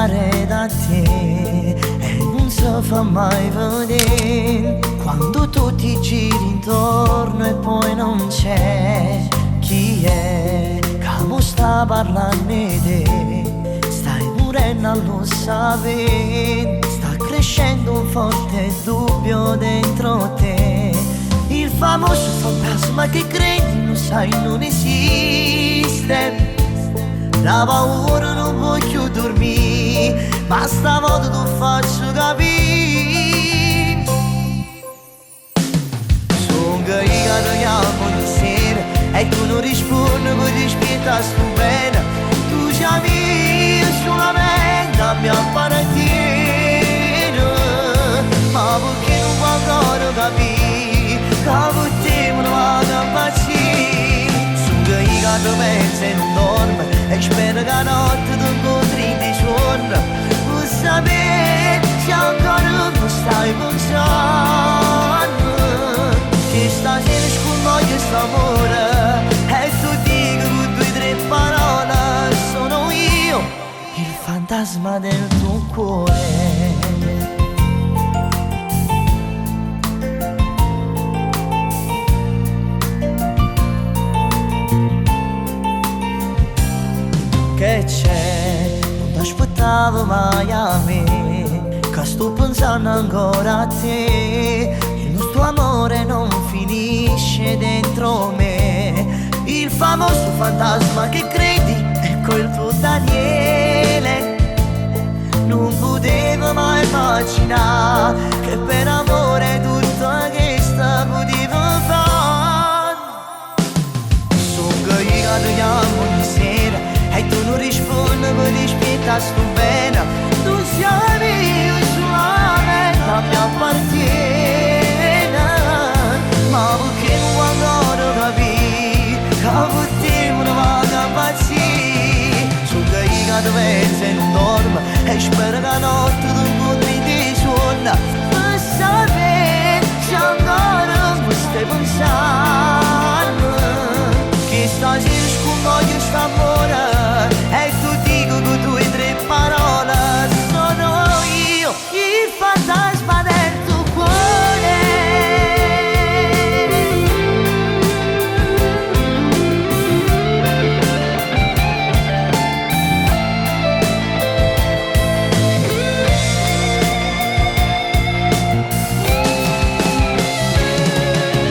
lontane da te e non si fa mai vedere. Quando tu ti giri intorno e poi non c'è, chi è che mo sta parlando di te? Stai morendo a lo sapere, sta crescendo un forte dubbio dentro te. Il famoso fantasma che credi, non sai, non esiste. La paura non voglio dormire, ma stavolta ti faccio capire. Sono che io ti chiamo di sera e tu non rispondi per rispettare sto bene. Tu chiami solamente a mia apparentina, ma perché non vuoi ancora capire che per te non vado a impazzire. Sono che io ti penso e non dormo e spero che la notte ti incontri di giorno, per sapere se ancora mi stai pensando. Che stasera sconvoglio st'amore e tu dico con 2 o 3 parole sono io, il fantasma del tuo cuore. Che c'è, non ti aspettavo mai a me, che sto pensando ancora a te. Il nostro amore non finisce dentro me. Il famoso fantasma che credi è quel tuo Daniele. Non potevo mai immaginare che per amore tutto questo potevo fare. So che io ti chiamo di sera e tu non rispondi per rispettare sto bene. Tu sei solamente la mia appartiene, ma perché non vuoi ancora capire che per te non vado a impazzire. So che io ti penso e non dormo e spero che la notte ti incontri di giorno, per sapere se ancora mi stai pensando. Che stasera sconvoglio st'amore e tu dico con 2 o 3 parole sono io, il fantasma del tuo cuore.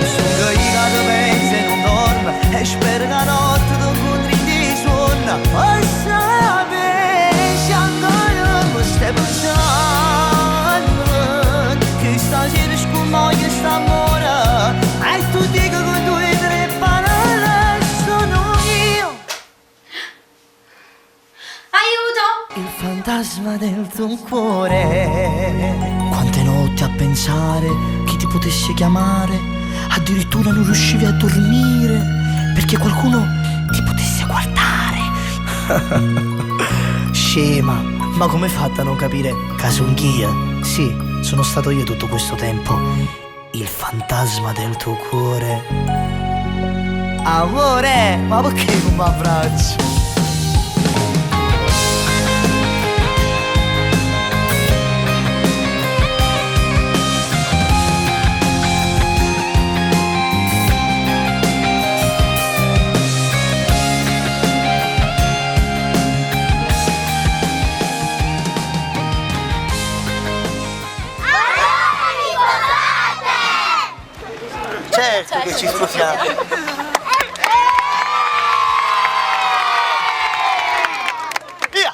Sono che io ti penso e non dormo e spero che la notte ti incontri di giorno, per sapere se ancora mi stai pensando. Che stasera sconvoglio st'amore e tu dico con 2 o 3 parole sono io, Aiuto! il fantasma del tuo cuore. Quante notti a pensare chi ti potesse chiamare, addirittura non riuscivi a dormire perché qualcuno ti potesse guardare. Scema, ma come hai fatto a non capire che sono io? Sì, sono stato io tutto questo tempo, il fantasma del tuo cuore. Amore, ma perché non mi abbracci? Certo che ci sposiamo. Via!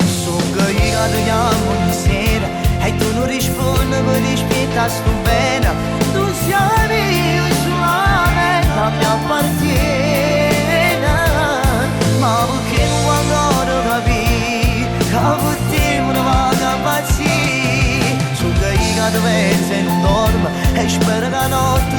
So che io ti chiamo di sera e tu non rispondi per rispettare sto bene. Tu sei solamente la mia appartiene, ma perché non vuoi ancora capire che per te non vado a impazzire. So che io ti penso e non dormo e spero che la notte